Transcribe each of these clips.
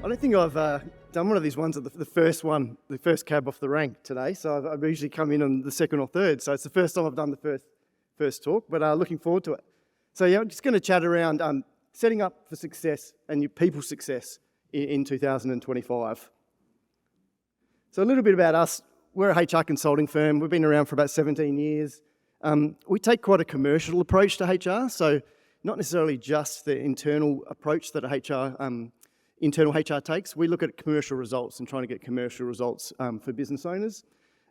I don't think I've done one of these ones at the first cab off the rank today. So I've usually come in on the second or third. So it's the first time I've done the first talk, but looking forward to it. So yeah, I'm just going to chat around setting up for success and your people's success in 2025. So a little bit about us. We're a HR consulting firm. We've been around for about 17 years. We take quite a commercial approach to HR. So not necessarily just the internal approach that internal HR takes. We look at commercial results and trying to get commercial results for business owners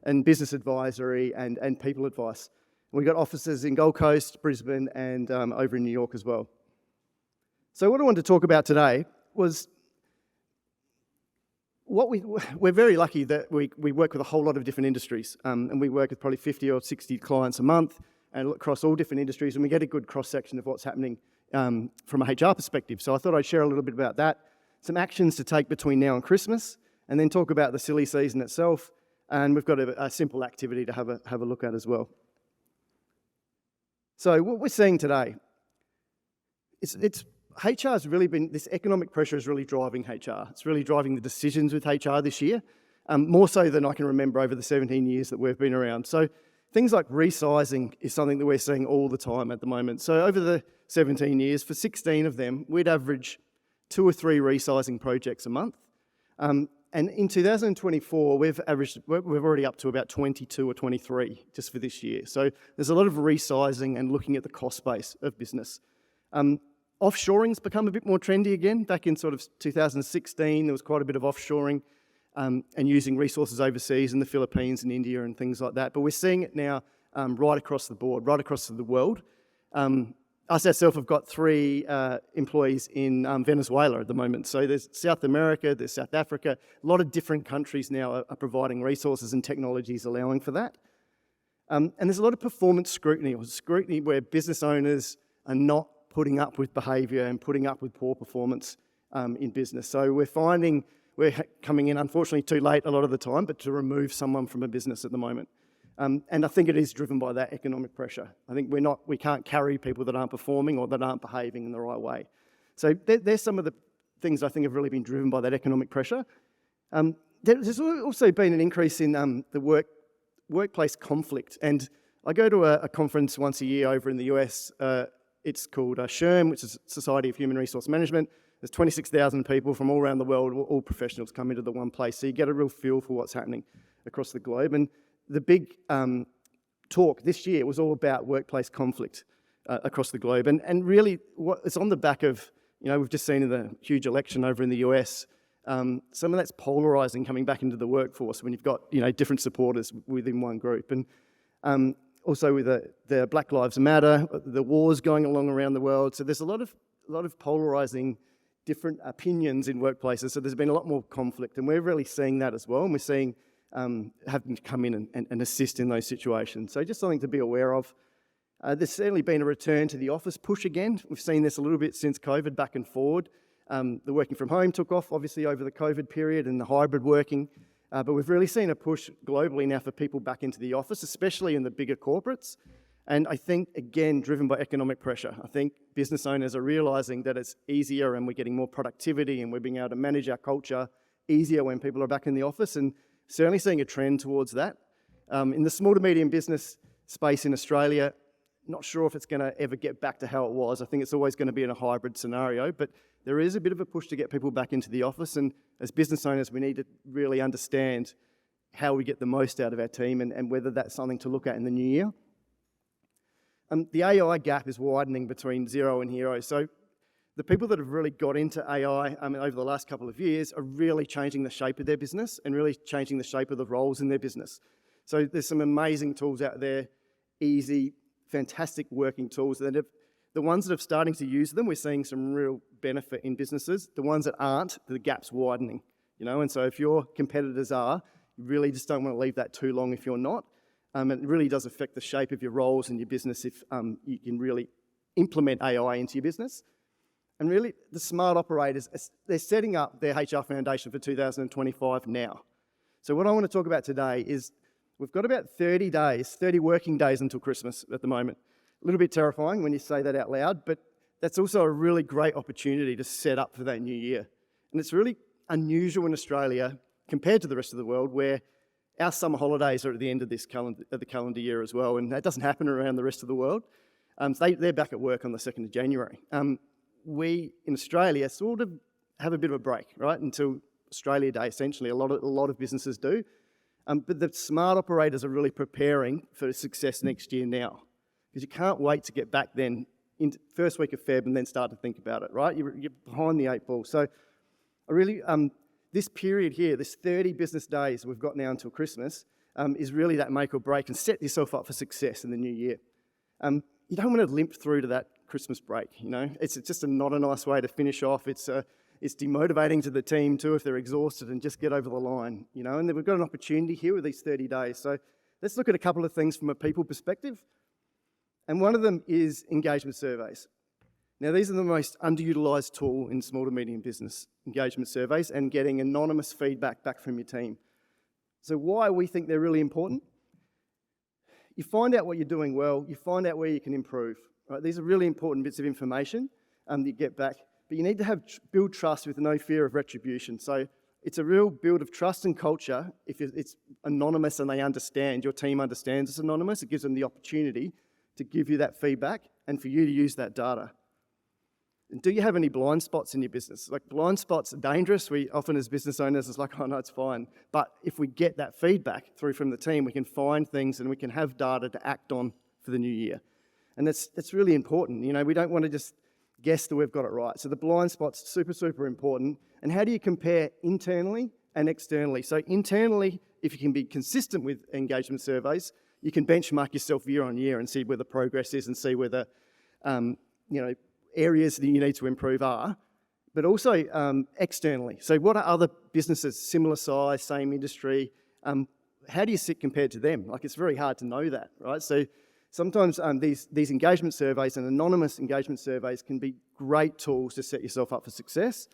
and business advisory and people advice. We've got offices in Gold Coast, Brisbane, and over in New York as well. So what I wanted to talk about today was we're very lucky that we work with a whole lot of different industries, and we work with probably 50 or 60 clients a month and across all different industries, and we get a good cross-section of what's happening from a HR perspective. So I thought I'd share a little bit about that, some actions to take between now and Christmas, and then talk about the silly season itself, and we've got a simple activity to have a look at as well. So what we're seeing today, HR has really been, this economic pressure is really driving HR. It's really driving the decisions with HR this year, more so than I can remember over the 17 years that we've been around. So things like resizing is something that we're seeing all the time at the moment. So over the 17 years, for 16 of them, we'd average 2 or 3 resizing projects a month. And in 2024, we're already up to about 22 or 23 just for this year. So there's a lot of resizing and looking at the cost base of business. Offshoring's become a bit more trendy again. Back in sort of 2016, there was quite a bit of offshoring and using resources overseas in the Philippines and India and things like that. But we're seeing it now right across the board, right across the world. Us ourselves have got 3 employees in Venezuela at the moment. So there's South America, there's South Africa. A lot of different countries now are providing resources and technologies allowing for that. And there's a lot of performance scrutiny, or scrutiny where business owners are not putting up with behaviour and putting up with poor performance in business. So we're finding we're coming in, unfortunately, too late a lot of the time, but to remove someone from a business at the moment. And I think it is driven by that economic pressure. I think we can't carry people that aren't performing or that aren't behaving in the right way. So there's some of the things I think have really been driven by that economic pressure. There's also been an increase in the workplace conflict. And I go to a conference once a year over in the US. It's called SHRM, which is Society of Human Resource Management. There's 26,000 people from all around the world, all professionals come into the one place. So you get a real feel for what's happening across the globe. And the big talk this year was all about workplace conflict across the globe. And really, it's on the back of, we've just seen in the huge election over in the US, some of that's polarising coming back into the workforce when you've got, different supporters within one group. And also with the Black Lives Matter, the wars going along around the world. So there's a lot of polarising different opinions in workplaces. So there's been a lot more conflict, and we're really seeing that as well. And we're seeing having to come in and assist in those situations. So just something to be aware of. There's certainly been a return to the office push again. We've seen this a little bit since COVID, back and forward. The working from home took off, obviously, over the COVID period and the hybrid working. But we've really seen a push globally now for people back into the office, especially in the bigger corporates. And I think, again, driven by economic pressure. I think business owners are realising that it's easier and we're getting more productivity and we're being able to manage our culture easier when people are back in the office, and certainly seeing a trend towards that. In the small to medium business space in Australia, not sure if it's going to ever get back to how it was. I think it's always going to be in a hybrid scenario, but there is a bit of a push to get people back into the office, and as business owners, we need to really understand how we get the most out of our team and whether that's something to look at in the new year. The AI gap is widening between Xero and Hero. So the people that have really got into AI over the last couple of years are really changing the shape of their business and really changing the shape of the roles in their business. So there's some amazing tools out there, easy, fantastic working tools. The ones that are starting to use them, we're seeing some real benefit in businesses. The ones that aren't, the gap's widening. And so if your competitors are, you really just don't want to leave that too long if you're not. It really does affect the shape of your roles in your business if you can really implement AI into your business. And really, the smart operators, they're setting up their HR foundation for 2025 now. So what I want to talk about today is we've got about 30 working days until Christmas at the moment. A little bit terrifying when you say that out loud, but that's also a really great opportunity to set up for that new year. And it's really unusual in Australia compared to the rest of the world, where our summer holidays are at the end of the calendar year as well, and that doesn't happen around the rest of the world. So they're back at work on the 2nd of January. We in Australia sort of have a bit of a break, right, until Australia Day, essentially. A lot of businesses do. But the smart operators are really preparing for success next year now, because you can't wait to get back then in first week of Feb and then start to think about it, right? You're behind the 8 ball. So I really, this period here, this 30 business days we've got now until Christmas, is really that make or break, and set yourself up for success in the new year. You don't want to limp through to that Christmas break, you know? It's just not a nice way to finish off. It's demotivating to the team too if they're exhausted, and just get over the line, you know? And then we've got an opportunity here with these 30 days. So let's look at a couple of things from a people perspective. And one of them is engagement surveys. Now, these are the most underutilised tool in small to medium business, engagement surveys, and getting anonymous feedback back from your team. So why we think they're really important? You find out what you're doing well, you find out where you can improve. Right? These are really important bits of information that you get back, but you need to build trust with no fear of retribution. So it's a real build of trust and culture. If it's anonymous and they understand, your team understands it's anonymous, it gives them the opportunity to give you that feedback and for you to use that data. And do you have any blind spots in your business? Like, blind spots are dangerous. We often, as business owners, it's like, oh no, it's fine. But if we get that feedback through from the team, we can find things and we can have data to act on for the new year. And that's really important. You know, we don't want to just guess that we've got it right. So the blind spots, super, super important. And how do you compare internally and externally? So internally, if you can be consistent with engagement surveys, you can benchmark yourself year on year and see where the progress is and see where the, areas that you need to improve are, but also externally. So what are other businesses, similar size, same industry, how do you sit compared to them? Like, it's very hard to know that, right? So sometimes these engagement surveys and anonymous engagement surveys can be great tools to set yourself up for success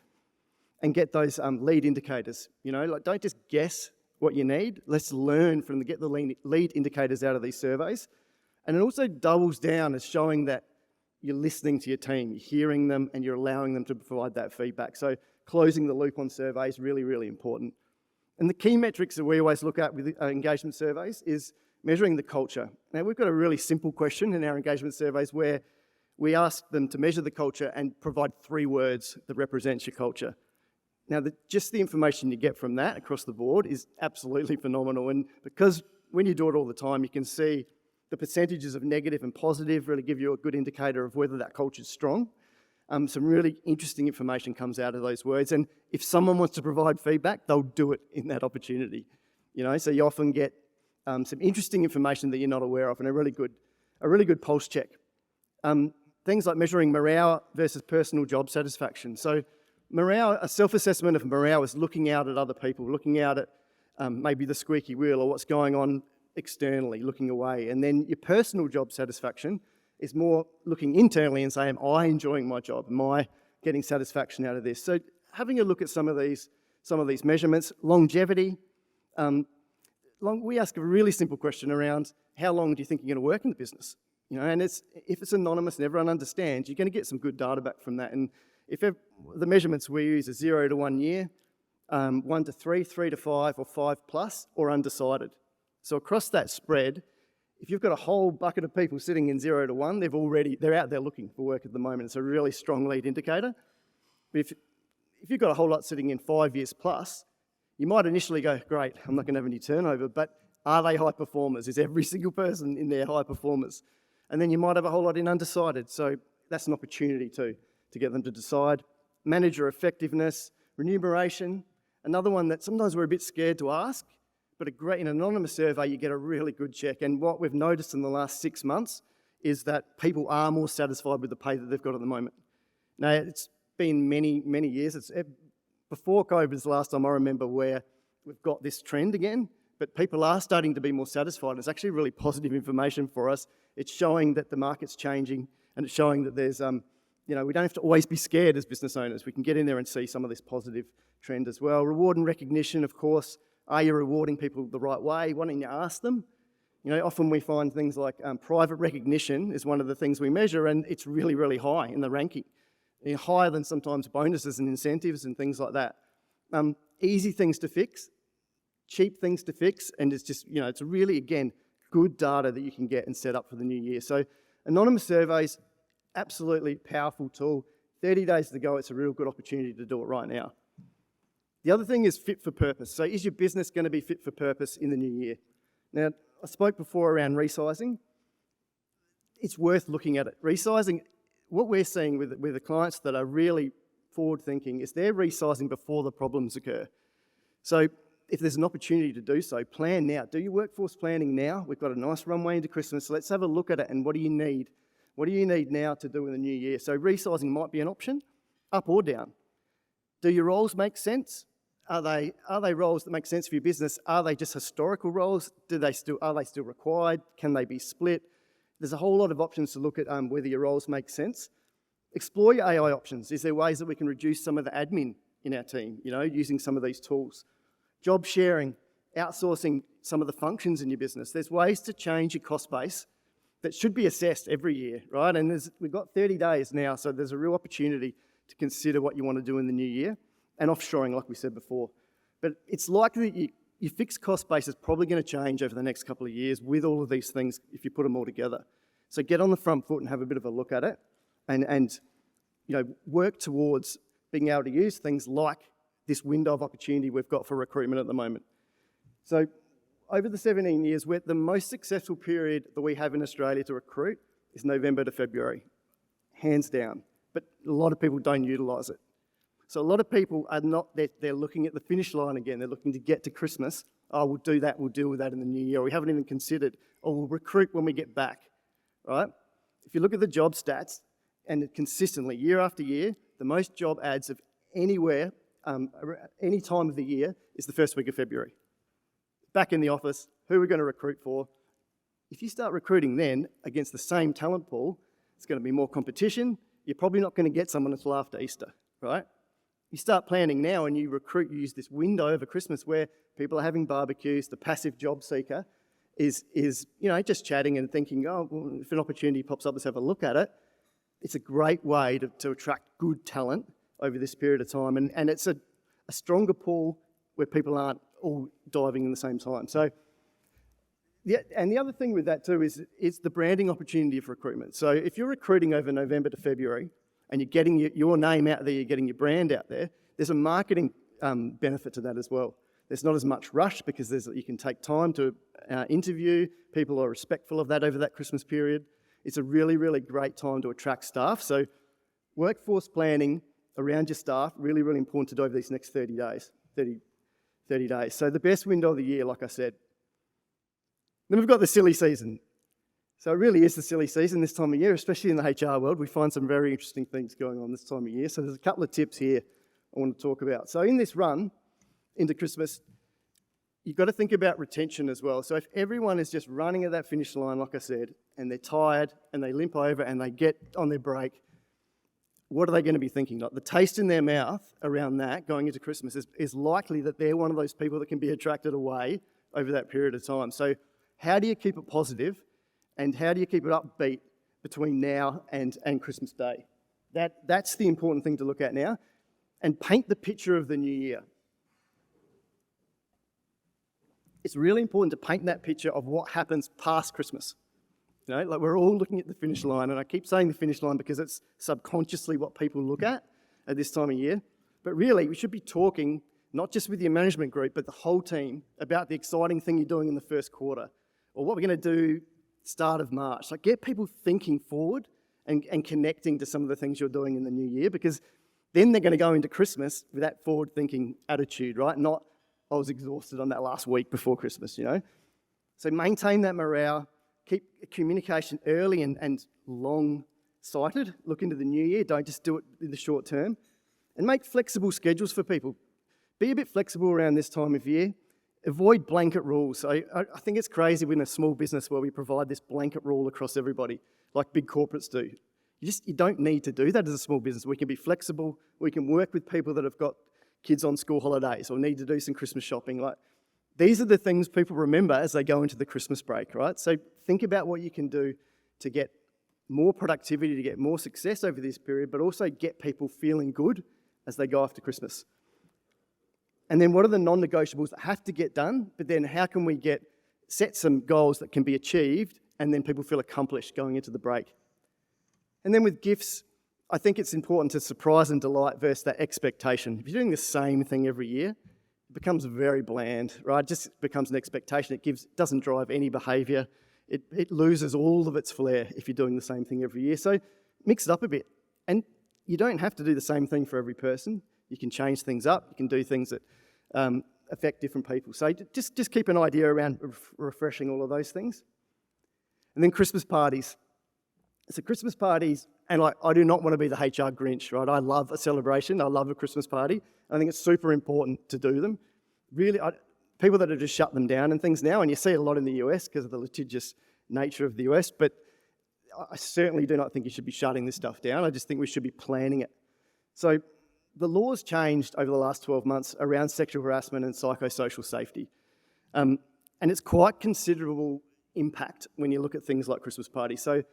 and get those lead indicators. You know, like, don't just guess what you need. Let's learn from get the lead indicators out of these surveys. And it also doubles down as showing that you're listening to your team, you're hearing them, and you're allowing them to provide that feedback. So closing the loop on surveys is really, really important. And the key metrics that we always look at with engagement surveys is measuring the culture. Now, we've got a really simple question in our engagement surveys where we ask them to measure the culture and provide 3 words that represents your culture. Now, just the information you get from that across the board is absolutely phenomenal. And because when you do it all the time, you can see the percentages of negative and positive really give you a good indicator of whether that culture is strong. Some really interesting information comes out of those words. And if someone wants to provide feedback, they'll do it in that opportunity. You know, so you often get some interesting information that you're not aware of, and a really good pulse check. Things like measuring morale versus personal job satisfaction. So morale, a self-assessment of morale is looking out at other people, looking out at maybe the squeaky wheel or what's going on externally, looking away. And then your personal job satisfaction is more looking internally and saying, am I enjoying my job? Am I getting satisfaction out of this? So having a look at some of these measurements. Longevity. We ask a really simple question around, how long do you think you're going to work in the business? You know, and if it's anonymous and everyone understands, you're going to get some good data back from that. And if the measurements we use are 0 to 1 year, 1 to 3, 3 to 5, or 5+, or undecided. So across that spread, if you've got a whole bucket of people sitting in 0 to 1, they're out there looking for work at the moment. It's a really strong lead indicator. But if you've got a whole lot sitting in 5 years plus, you might initially go, great, I'm not going to have any turnover, but are they high performers? Is every single person in there high performers? And then you might have a whole lot in undecided. So that's an opportunity to get them to decide. Manager effectiveness, remuneration, another one that sometimes we're a bit scared to ask, but in an anonymous survey, you get a really good check. And what we've noticed in the last 6 months is that people are more satisfied with the pay that they've got at the moment. Now, it's been many, many years. Before COVID is the last time I remember where we've got this trend again, but people are starting to be more satisfied. It's actually really positive information for us. It's showing that the market's changing, and it's showing that there's, we don't have to always be scared as business owners. We can get in there and see some of this positive trend as well. Reward and recognition, of course. Are you rewarding people the right way? Why don't you ask them? You know, often we find things like private recognition is one of the things we measure, and it's really, really high in the ranking. Higher than sometimes bonuses and incentives and things like that. Easy things to fix, cheap things to fix, and it's just, it's really, again, good data that you can get and set up for the new year. So anonymous surveys, absolutely powerful tool. 30 days to go, it's a real good opportunity to do it right now. The other thing is fit for purpose. So is your business going to be fit for purpose in the new year? Now, I spoke before around resizing. It's worth looking at it. Resizing, what we're seeing with the clients that are really forward-thinking is they're resizing before the problems occur. So if there's an opportunity to do so, plan now. Do your workforce planning now. We've got a nice runway into Christmas, so let's have a look at it and what do you need? What do you need now to do in the new year? So resizing might be an option, up or down. Do your roles make sense? Are they roles that make sense for your business? Are they just historical roles? Are they still required? Can they be split? There's a whole lot of options to look at whether your roles make sense. Explore your AI options. Is there ways that we can reduce some of the admin in our team, using some of these tools? Job sharing, outsourcing some of the functions in your business. There's ways to change your cost base that should be assessed every year, right? And we've got 30 days now, so there's a real opportunity to consider what you want to do in the new year. And offshoring, like we said before. But it's likely that your fixed cost base is probably going to change over the next couple of years with all of these things if you put them all together. So get on the front foot and have a bit of a look at it and work towards being able to use things like this window of opportunity we've got for recruitment at the moment. So over the 17 years, the most successful period that we have in Australia to recruit is November to February, hands down. But a lot of people don't utilise it. So a lot of people are not, they're looking at the finish line again. They're looking to get to Christmas. Oh, we'll do that. We'll deal with that in the new year. We haven't even considered, we'll recruit when we get back, right? If you look at the job stats, and consistently, year after year, the most job ads of anywhere, any time of the year, is the first week of February. Back in the office, who are we going to recruit for? If you start recruiting then against the same talent pool, it's going to be more competition. You're probably not going to get someone until after Easter, right? You start planning now and you use this window over Christmas where people are having barbecues, the passive job seeker is just chatting and thinking, well, if an opportunity pops up, let's have a look at it. It's a great way to attract good talent over this period of time. And it's a stronger pool where people aren't all diving in the same time. So, and the other thing with that too is it's the branding opportunity of recruitment. So if you're recruiting over November to February, and you're getting your name out there, you're getting your brand out there, there's a marketing benefit to that as well. There's not as much rush because you can take time to interview. People are respectful of that over that Christmas period. It's a really, really great time to attract staff. So workforce planning around your staff, really, really important to do over these next 30 days. So the best window of the year, like I said. Then we've got the silly season. So it really is the silly season this time of year, especially in the HR world. We find some very interesting things going on this time of year. So there's a couple of tips here I want to talk about. So in this run into Christmas, you've got to think about retention as well. So if everyone is just running at that finish line, like I said, and they're tired and they limp over and they get on their break, what are they going to be thinking? Like the taste in their mouth around that going into Christmas is likely that they're one of those people that can be attracted away over that period of time. So how do you keep it positive? And how do you keep it upbeat between now and Christmas Day? That's the important thing to look at now. And paint the picture of the new year. It's really important to paint that picture of what happens past Christmas. Like we're all looking at the finish line, and I keep saying the finish line because it's subconsciously what people look at this time of year. But really, we should be talking, not just with your management group, but the whole team about the exciting thing you're doing in the first quarter, or what we're going to do start of March. Like get people thinking forward and connecting to some of the things you're doing in the new year, because then they're going to go into Christmas with that forward-thinking attitude, right? Not, I was exhausted on that last week before Christmas, So maintain that morale, keep communication early and long-sighted. Look into the new year, don't just do it in the short term. And make flexible schedules for people. Be a bit flexible around this time of year. Avoid blanket rules. I think it's crazy we're in a small business where we provide this blanket rule across everybody, like big corporates do. You don't need to do that as a small business. We can be flexible. We can work with people that have got kids on school holidays or need to do some Christmas shopping. Like these are the things people remember as they go into the Christmas break, right? So think about what you can do to get more productivity, to get more success over this period, but also get people feeling good as they go after Christmas. And then what are the non-negotiables that have to get done? But then how can we set some goals that can be achieved and then people feel accomplished going into the break? And then with gifts, I think it's important to surprise and delight versus that expectation. If you're doing the same thing every year, it becomes very bland, right? It just becomes an expectation. It doesn't drive any behaviour. It loses all of its flair if you're doing the same thing every year. So mix it up a bit. And you don't have to do the same thing for every person. You can change things up. You can do things that affect different people. So just keep an idea around refreshing all of those things. And then Christmas parties. So Christmas parties, and I do not want to be the HR Grinch, right? I love a celebration. I love a Christmas party. I think it's super important to do them. Really, people that have just shut them down and things now, and you see it a lot in the US because of the litigious nature of the US, but I certainly do not think you should be shutting this stuff down. I just think we should be planning it. So the laws changed over the last 12 months around sexual harassment and psychosocial safety. And it's quite considerable impact when you look at things like Christmas parties. So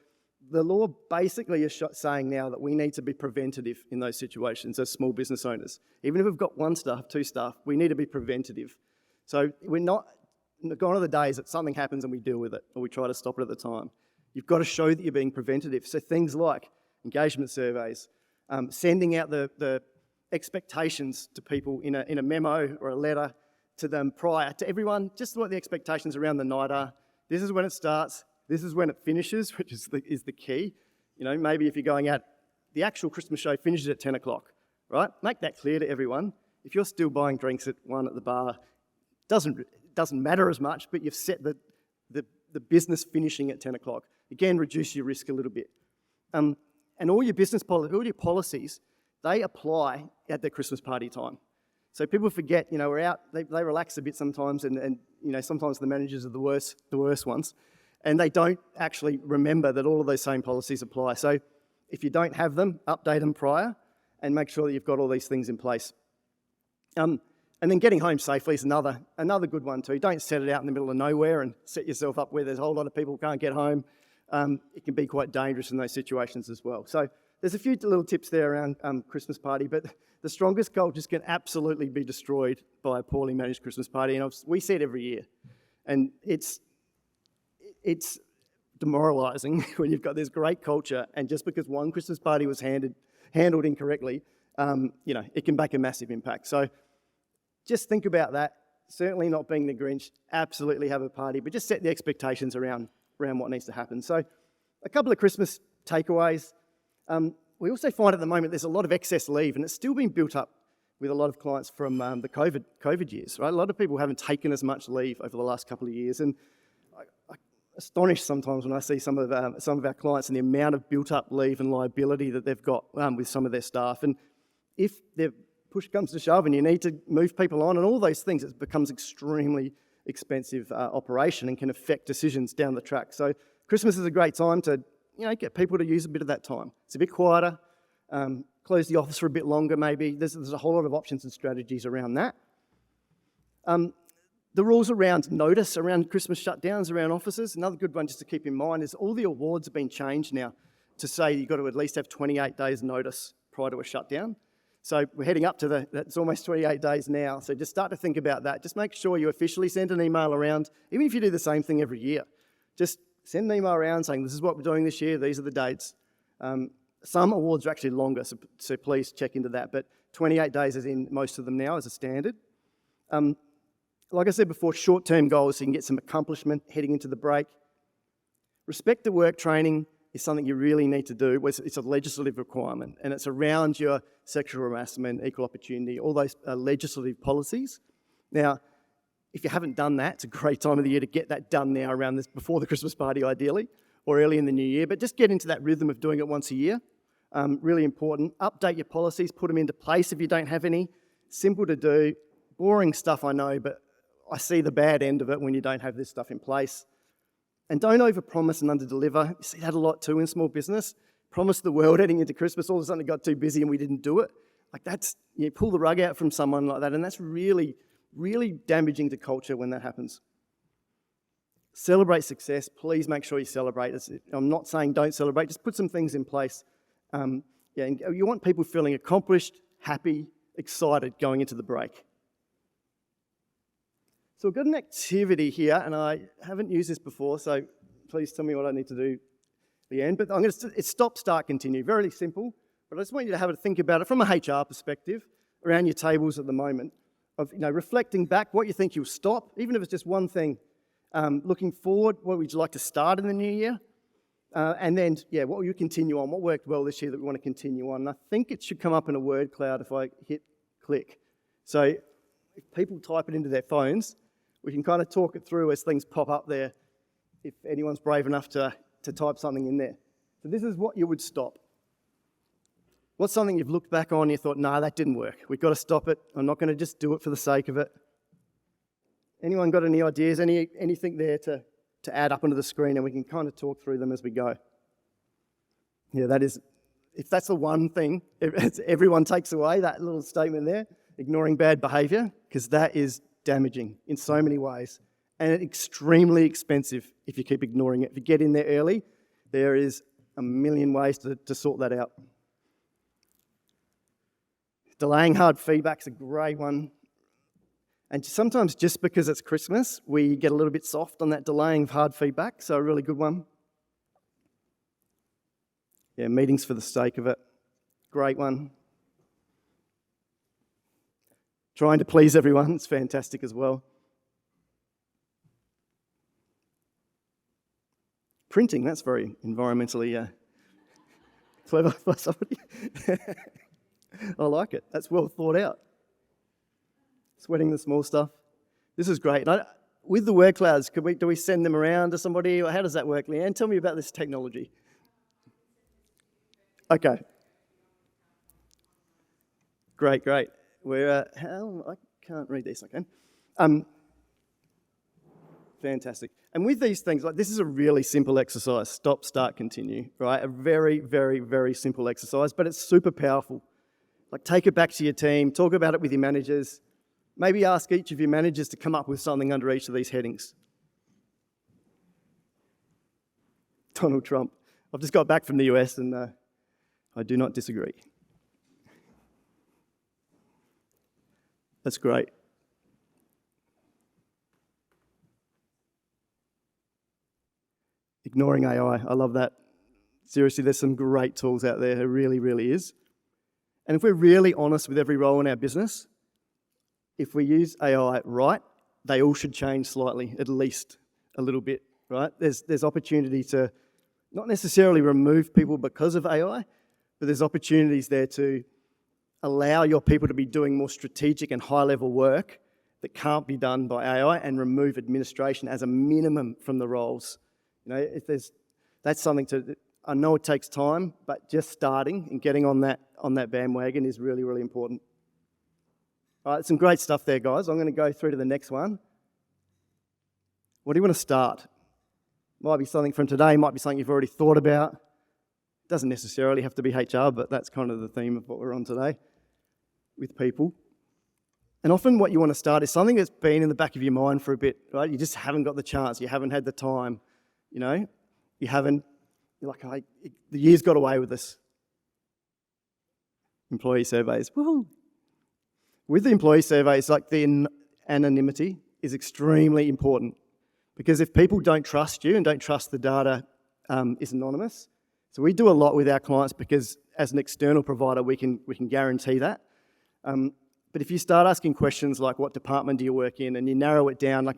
the law basically is saying now that we need to be preventative in those situations as small business owners. Even if we've got one staff, two staff, we need to be preventative. So we're not gone are the days that something happens and we deal with it or we try to stop it at the time. You've got to show that you're being preventative. So things like engagement surveys, sending out the expectations to people in a memo or a letter to them prior to everyone, just what the expectations around the night are. This is when it starts. This is when it finishes, which is the key. You know, maybe if you're going out, the actual Christmas show finishes at 10 o'clock, right? Make that clear to everyone. If you're still buying drinks at 1 at the bar, doesn't matter as much, but you've set the business finishing at 10 o'clock. Again, reduce your risk a little bit. And all your all your policies, they apply at the Christmas party time. So people forget, you know, we're out, they relax a bit sometimes, and you know, sometimes the managers are the worst ones. And they don't actually remember that all of those same policies apply. So if you don't have them, update them prior and make sure that you've got all these things in place. And then getting home safely is another good one too. Don't set it out in the middle of nowhere and set yourself up where there's a whole lot of people who can't get home. It can be quite dangerous in those situations as well. So there's a few little tips there around Christmas party, but the strongest cultures can absolutely be destroyed by a poorly managed Christmas party. And we see it every year. And it's demoralising when you've got this great culture and just because one Christmas party was handled incorrectly, you know, it can make a massive impact. So just think about that. Certainly not being the Grinch, absolutely have a party, but just set the expectations around what needs to happen. So a couple of Christmas takeaways. We also find at the moment there's a lot of excess leave and it's still being built up with a lot of clients from the COVID years, right? A lot of people haven't taken as much leave over the last couple of years, and I'm astonished sometimes when I see some of our clients and the amount of built-up leave and liability that they've got with some of their staff. And if push comes to shove and you need to move people on and all those things, it becomes extremely expensive operation and can affect decisions down the track. So Christmas is a great time to, you know, get people to use a bit of that time. It's a bit quieter, close the office for a bit longer maybe. There's a whole lot of options and strategies around that. The rules around notice, around Christmas shutdowns, around offices, another good one just to keep in mind is all the awards have been changed now to say you've got to at least have 28 days notice prior to a shutdown. So we're heading up to that's almost 28 days now. So just start to think about that. Just make sure you officially send an email around, even if you do the same thing every year. Just send an email around saying this is what we're doing this year, these are the dates. Some awards are actually longer, so please check into that. But 28 days is in most of them now as a standard. Like I said before, short-term goals so you can get some accomplishment heading into the break. Respect to work training is something you really need to do. It's a legislative requirement, and it's around your sexual harassment, equal opportunity, all those legislative policies. Now, if you haven't done that, it's a great time of the year to get that done now around this, before the Christmas party ideally, or early in the new year, but just get into that rhythm of doing it once a year. Really important. Update your policies, put them into place if you don't have any. Simple to do. Boring stuff, I know, but I see the bad end of it when you don't have this stuff in place. And don't overpromise and underdeliver. You see that a lot too in small business. Promise the world heading into Christmas, all of a sudden it got too busy and we didn't do it. Like that's, you pull the rug out from someone like that, and that's really, really damaging to culture when that happens. Celebrate success. Please make sure you celebrate. I'm not saying don't celebrate, just put some things in place. And you want people feeling accomplished, happy, excited going into the break. So we've got an activity here, and I haven't used this before, so please tell me what I need to do at the end. But it's stop, start, continue. Very simple, but I just want you to have a think about it from a HR perspective around your tables at the moment of reflecting back what you think you'll stop, even if it's just one thing. Looking forward, what would you like to start in the new year? And then, what will you continue on? What worked well this year that we want to continue on? And I think it should come up in a word cloud if I hit click. So if people type it into their phones, we can kind of talk it through as things pop up there, if anyone's brave enough to type something in there. So this is what you would stop. What's something you've looked back on and you thought, nah, that didn't work. We've got to stop it. I'm not going to just do it for the sake of it. Anyone got any ideas, anything there to add up onto the screen, and we can kind of talk through them as we go? Yeah, if that's the one thing everyone takes away, that little statement there, ignoring bad behaviour, because that is damaging in so many ways and extremely expensive if you keep ignoring it. If you get in there early, there is a million ways to sort that out. Delaying hard feedback's a great one. And sometimes just because it's Christmas, we get a little bit soft on that delaying of hard feedback, so a really good one. Yeah, meetings for the sake of it. Great one. Trying to please everyone, it's fantastic as well. Printing, that's very environmentally clever by somebody. I like it, that's well thought out. Sweating the small stuff. This is great. With the word clouds, do we send them around to somebody? Or how does that work, Leanne? Tell me about this technology. Okay. Great. I can't read this, I can. Fantastic. And with these things, this is a really simple exercise. Stop, start, continue, right? A very, very, very simple exercise, but it's super powerful. Take it back to your team, talk about it with your managers. Maybe ask each of your managers to come up with something under each of these headings. Donald Trump. I've just got back from the US and I do not disagree. That's great. Ignoring AI, I love that. Seriously, there's some great tools out there. It really, really is. And if we're really honest with every role in our business, if we use AI right, they all should change slightly, at least a little bit, right? There's opportunity to not necessarily remove people because of AI, but there's opportunities there to allow your people to be doing more strategic and high-level work that can't be done by AI and remove administration as a minimum from the roles. That's something I know it takes time, but just starting and getting on that bandwagon is really, really important. All right, some great stuff there, guys. I'm going to go through to the next one. What do you want to start? Might be something from today, might be something you've already thought about. It doesn't necessarily have to be HR, but that's kind of the theme of what we're on today with people. And often what you want to start is something that's been in the back of your mind for a bit, right? You just haven't got the chance, you haven't had the time, you're like, the year's got away with us. Employee surveys, woohoo! With the employee surveys, the anonymity is extremely important because if people don't trust you and don't trust the data is anonymous, so we do a lot with our clients because as an external provider, we can guarantee that. But if you start asking questions like what department do you work in and you narrow it down,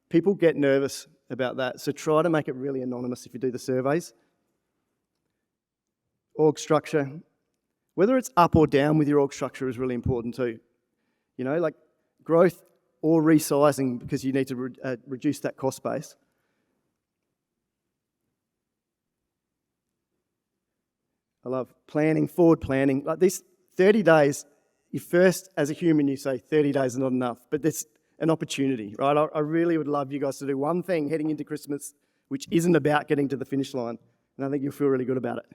people get nervous about that. So try to make it really anonymous if you do the surveys. Org structure, whether it's up or down with your org structure is really important too. Growth or resizing because you need to reduce that cost base. I love planning, forward planning. These 30 days, as a human, you say 30 days are not enough, but there's an opportunity, right? I really would love you guys to do one thing heading into Christmas which isn't about getting to the finish line, and I think you'll feel really good about it.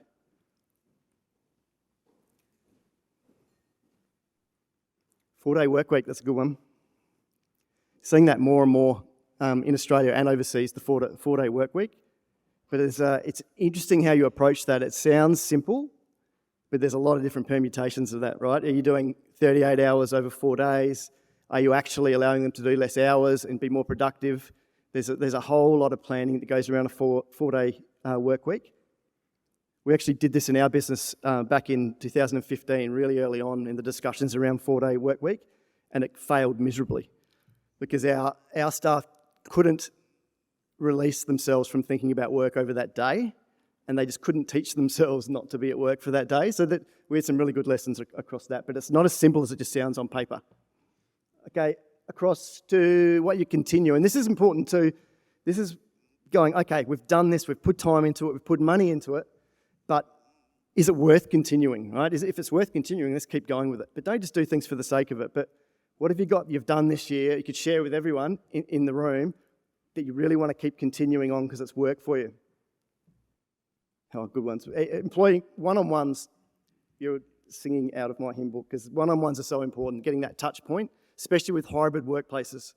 Four-day work week, that's a good one. Seeing that more and more in Australia and overseas, the four-day work week. But it's interesting how you approach that. It sounds simple, but there's a lot of different permutations of that, right? Are you doing 38 hours over 4 days? Are you actually allowing them to do less hours and be more productive? There's a whole lot of planning that goes around a four-day work week. We actually did this in our business back in 2015, really early on in the discussions around four-day work week, and it failed miserably because our staff couldn't release themselves from thinking about work over that day, and they just couldn't teach themselves not to be at work for that day. So that we had some really good lessons across that, but it's not as simple as it just sounds on paper. Okay, across to what you continue, and this is important too. This is going, okay, we've done this, we've put time into it, we've put money into it, but is it worth continuing, right? If it's worth continuing, let's keep going with it. But don't just do things for the sake of it. But what have you've done this year, you could share with everyone in the room that you really want to keep continuing on because it's worked for you? Oh, good ones. Employee one-on-ones, you're singing out of my hymn book because one-on-ones are so important, getting that touch point, especially with hybrid workplaces.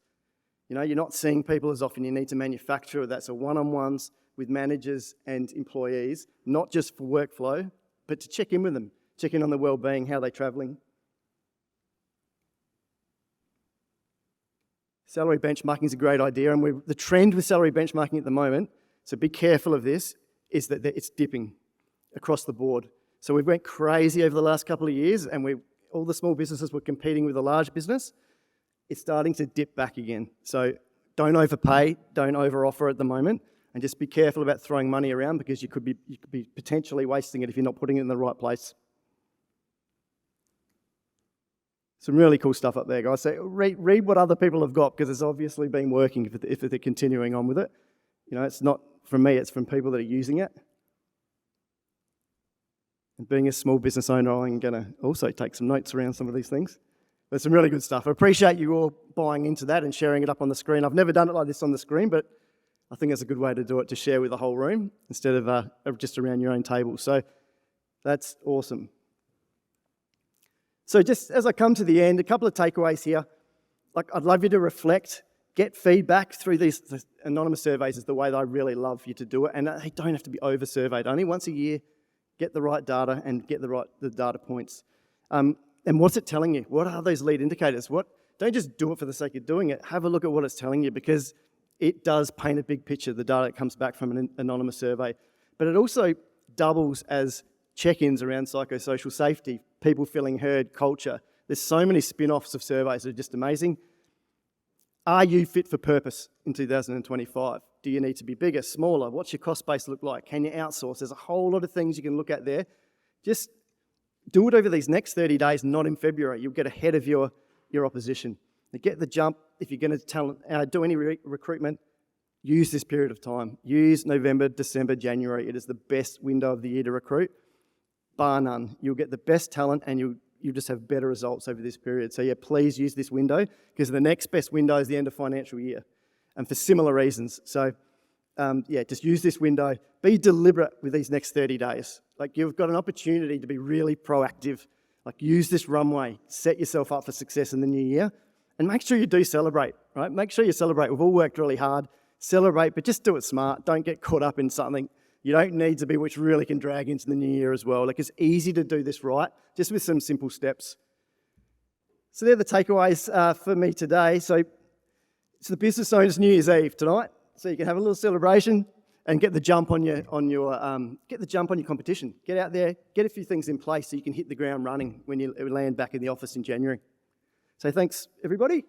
You know, you're not seeing people as often, you need to manufacture that. So one-on-ones with managers and employees, not just for workflow, but to check in with them, check in on their well-being, how they're travelling. Salary benchmarking is a great idea, and the trend with salary benchmarking at the moment, so be careful of this, is that it's dipping across the board. So we've went crazy over the last couple of years, and all the small businesses were competing with a large business. It's starting to dip back again. So don't overpay, don't over-offer at the moment, and just be careful about throwing money around because you could be potentially wasting it if you're not putting it in the right place. Some really cool stuff up there, guys. So read what other people have got because it's obviously been working if they're continuing on with it. You know, it's not from me, it's from people that are using it. And being a small business owner, I'm going to also take some notes around some of these things. There's some really good stuff. I appreciate you all buying into that and sharing it up on the screen. I've never done it like this on the screen, but I think it's a good way to do it, to share with the whole room instead of just around your own table. So that's awesome. So just as I come to the end, a couple of takeaways here. Like, I'd love you to reflect, get feedback through these anonymous surveys is the way that I really love you to do it. And they don't have to be over-surveyed. Only once a year, get the right data and get the data points. And what's it telling you? What are those lead indicators? Don't just do it for the sake of doing it. Have a look at what it's telling you because it does paint a big picture, the data that comes back from an anonymous survey. But it also doubles as check-ins around psychosocial safety, people feeling heard, culture. There's so many spin-offs of surveys that are just amazing. Are you fit for purpose in 2025? Do you need to be bigger, smaller? What's your cost base look like? Can you outsource? There's a whole lot of things you can look at there. Just do it over these next 30 days, not in February. You'll get ahead of your opposition. Now get the jump. If you're going to do any recruitment, use this period of time. Use November, December, January. It is the best window of the year to recruit, bar none. You'll get the best talent and you'll just have better results over this period. So yeah, please use this window because the next best window is the end of financial year and for similar reasons. So just use this window. Be deliberate with these next 30 days. Like, you've got an opportunity to be really proactive. Like, use this runway. Set yourself up for success in the new year. And make sure you do celebrate, right? Make sure you celebrate. We've all worked really hard. Celebrate, but just do it smart. Don't get caught up in something you don't need to be, which really can drag into the new year as well. Like, it's easy to do this right, just with some simple steps. So they're the takeaways for me today. So it's the Business Owners New Year's Eve tonight. So you can have a little celebration and get the jump on your competition. Get out there, get a few things in place so you can hit the ground running when you land back in the office in January. So thanks, everybody.